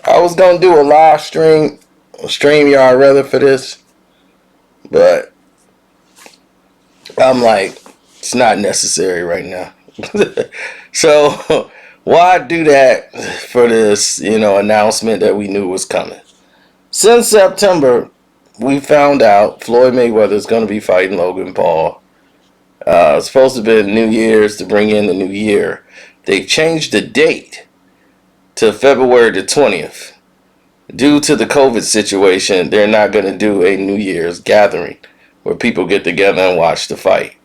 I was gonna do a live stream, a StreamYard rather for this, but I'm like, it's not necessary right now. So why do that for this, announcement that we knew was coming? Since September, we found out Floyd Mayweather is going to be fighting Logan Paul. It's supposed to be New Year's to bring in the new year. They've changed the date to February the 20th. Due to the COVID situation, they're not going to do a New Year's gathering where people get together and watch the fight.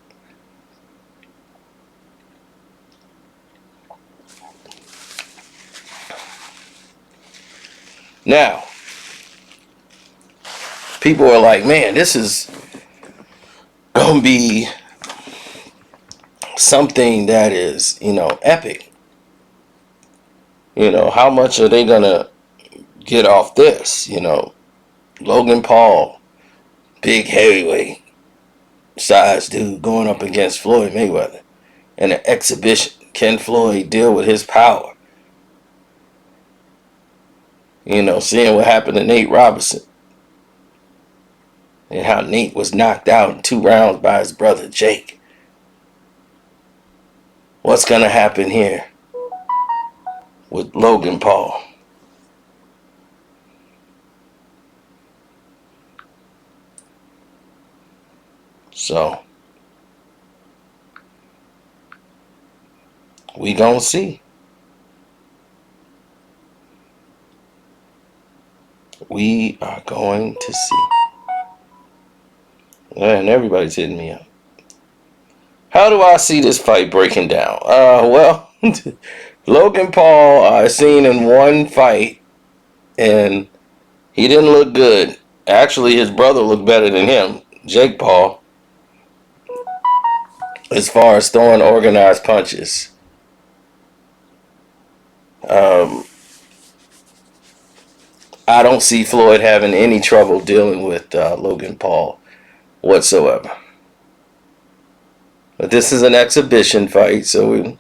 Now, people are like, man, this is going to be something that is, epic. How much are they going to get off this? Logan Paul, big heavyweight size dude going up against Floyd Mayweather in an exhibition. Can Floyd deal with his power? Seeing what happened to Nate Robinson and how Nate was knocked out in 2 rounds by his brother Jake. What's going to happen here with Logan Paul? So, we gonna see. We are going to see. And everybody's hitting me up. How do I see this fight breaking down? Well, Logan Paul, I seen in one fight, and he didn't look good. Actually, his brother looked better than him, Jake Paul, as far as throwing organized punches. Um, I don't see Floyd having any trouble dealing with Logan Paul whatsoever. But this is an exhibition fight, so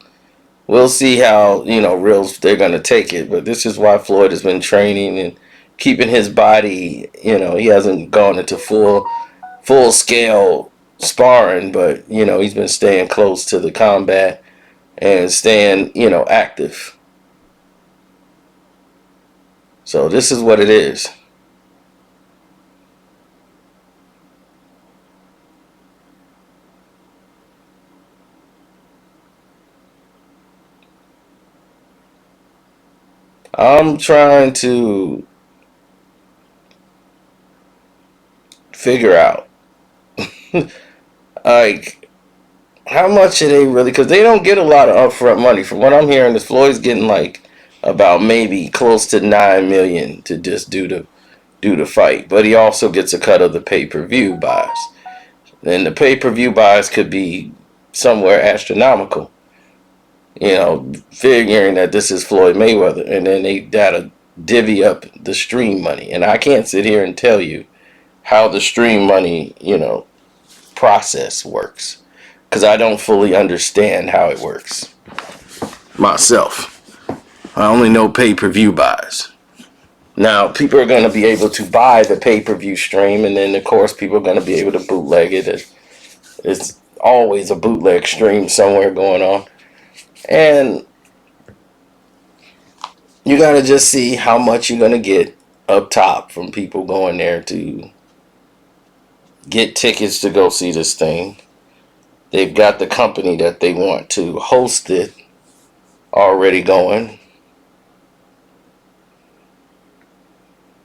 we'll see how real they're gonna take it. But this is why Floyd has been training and keeping his body. He hasn't gone into full scale sparring, but he's been staying close to the combat and staying active. So this is what it is. I'm trying to figure out like how much are they really, because they don't get a lot of upfront money. From what I'm hearing, is Floyd's getting like about maybe close to 9 million to just do the fight, but he also gets a cut of the pay-per-view buys. And the pay-per-view buys could be somewhere astronomical. Figuring that this is Floyd Mayweather, and then they gotta divvy up the stream money. And I can't sit here and tell you how the stream money, process works, because I don't fully understand how it works myself. I only know pay-per-view buys. Now, people are going to be able to buy the pay-per-view stream, and then, of course, people are going to be able to bootleg it. It's always a bootleg stream somewhere going on. And you got to just see how much you're going to get up top from people going there to get tickets to go see this thing. They've got the company that they want to host it already going.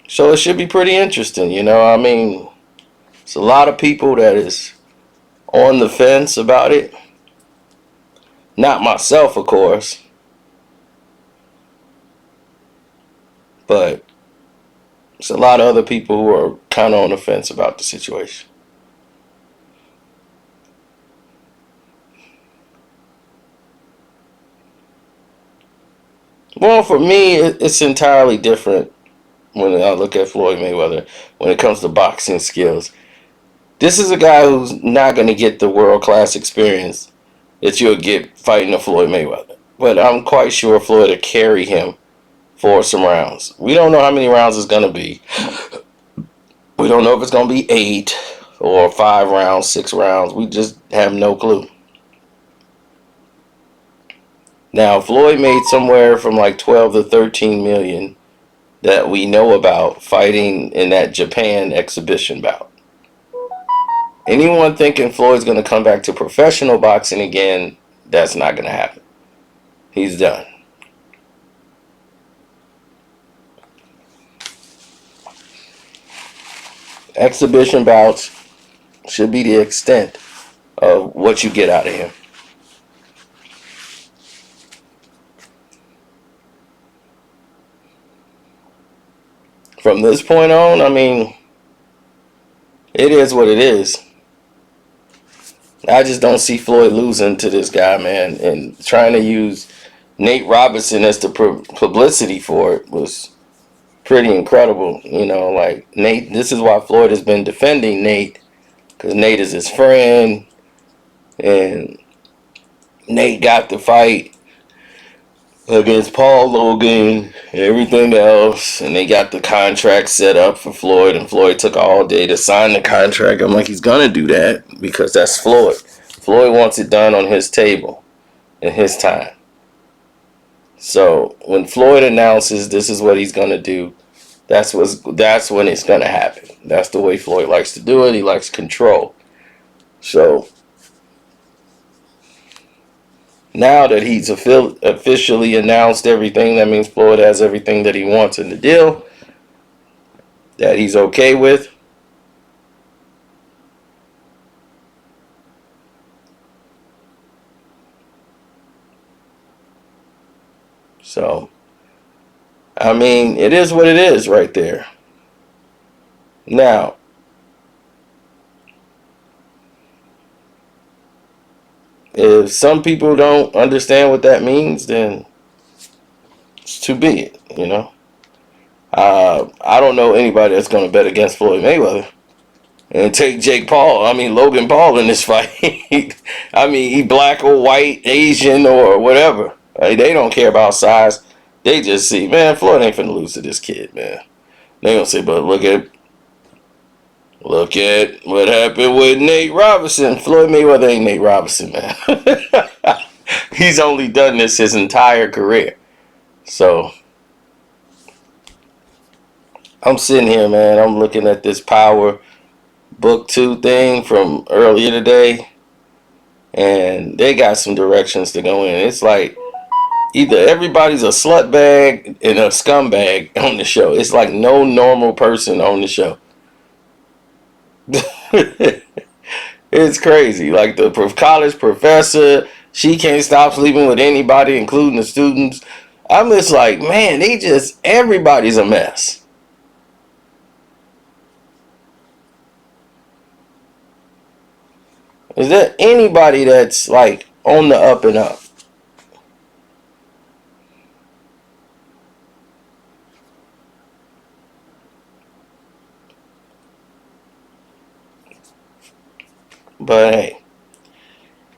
So it should be pretty interesting, I mean, it's a lot of people that is on the fence about it. Not myself, of course. But it's a lot of other people who are kind of on the fence about the situation. Well, for me, it's entirely different when I look at Floyd Mayweather when it comes to boxing skills. This is a guy who's not going to get the world-class experience that you'll get fighting a Floyd Mayweather. But I'm quite sure Floyd will carry him for some rounds. We don't know how many rounds it's going to be. We don't know if it's going to be 8 or 5 rounds, 6 rounds. We just have no clue. Now, Floyd made somewhere from like 12 to 13 million that we know about fighting in that Japan exhibition bout. Anyone thinking Floyd's going to come back to professional boxing again, that's not going to happen. He's done. Exhibition bouts should be the extent of what you get out of him. From this point on, I mean, it is what it is. I just don't see Floyd losing to this guy, man. And trying to use Nate Robinson as the publicity for it was pretty incredible. You know, like Nate, this is why Floyd has been defending Nate, because Nate is his friend. And Nate got the fight against Paul Logan and everything else, and they got the contract set up for Floyd, and Floyd took all day to sign the contract. I'm like, he's gonna do that because that's Floyd. Floyd wants it done on his table in his time. So when Floyd announces this is what he's gonna do, that's when it's gonna happen. That's the way Floyd likes to do it. He likes control. So now that he's officially announced everything, that means Floyd has everything that he wants in the deal, that he's okay with. So, I mean, it is what it is right there. Now, if some people don't understand what that means, then it's too be it, you know. I don't know anybody that's going to bet against Floyd Mayweather and take Logan Paul in this fight. I mean, he black or white, Asian or whatever. Like, they don't care about size. They just see, man, Floyd ain't finna lose to this kid, man. They gonna say, but look at what happened with Nate Robinson. Floyd Mayweather ain't Nate Robinson, man. He's only done this his entire career. So I'm sitting here, man. I'm looking at this Power Book 2 thing from earlier today, and they got some directions to go in. It's like either everybody's a slut bag and a scumbag on the show. It's like no normal person on the show. It's crazy. Like the college professor, she can't stop sleeping with anybody, including the students. I'm just like, man, everybody's a mess. Is there anybody that's like on the up and up? But hey,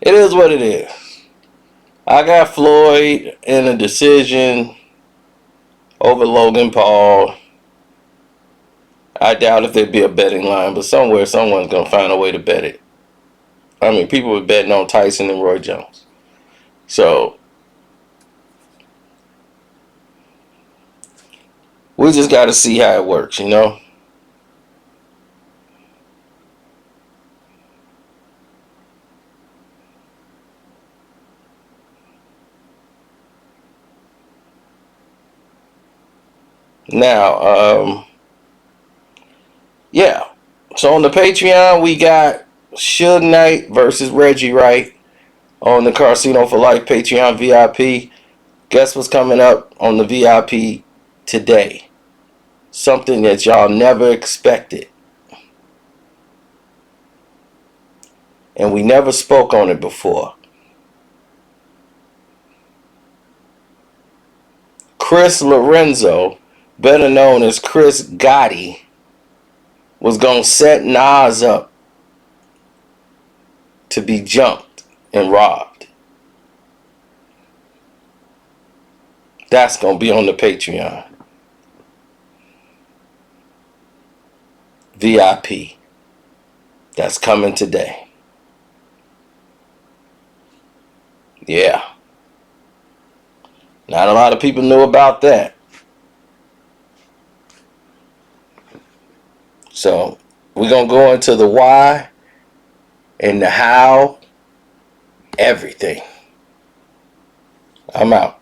it is what it is. I got Floyd in a decision over Logan Paul. I doubt if there'd be a betting line, but someone's going to find a way to bet it. I mean, people were betting on Tyson and Roy Jones. So we just got to see how it works, you know? Now, yeah. So on the Patreon, we got Suge Knight versus Reggie Wright on the Casino for Life Patreon VIP. Guess what's coming up on the VIP today? Something that y'all never expected. And we never spoke on it before. Chris Lorenzo, better known as Chris Gotti, was going to set Nas up to be jumped and robbed. That's going to be on the Patreon. VIP. That's coming today. Yeah. Not a lot of people know about that. So we're going to go into the why and the how, everything. I'm out.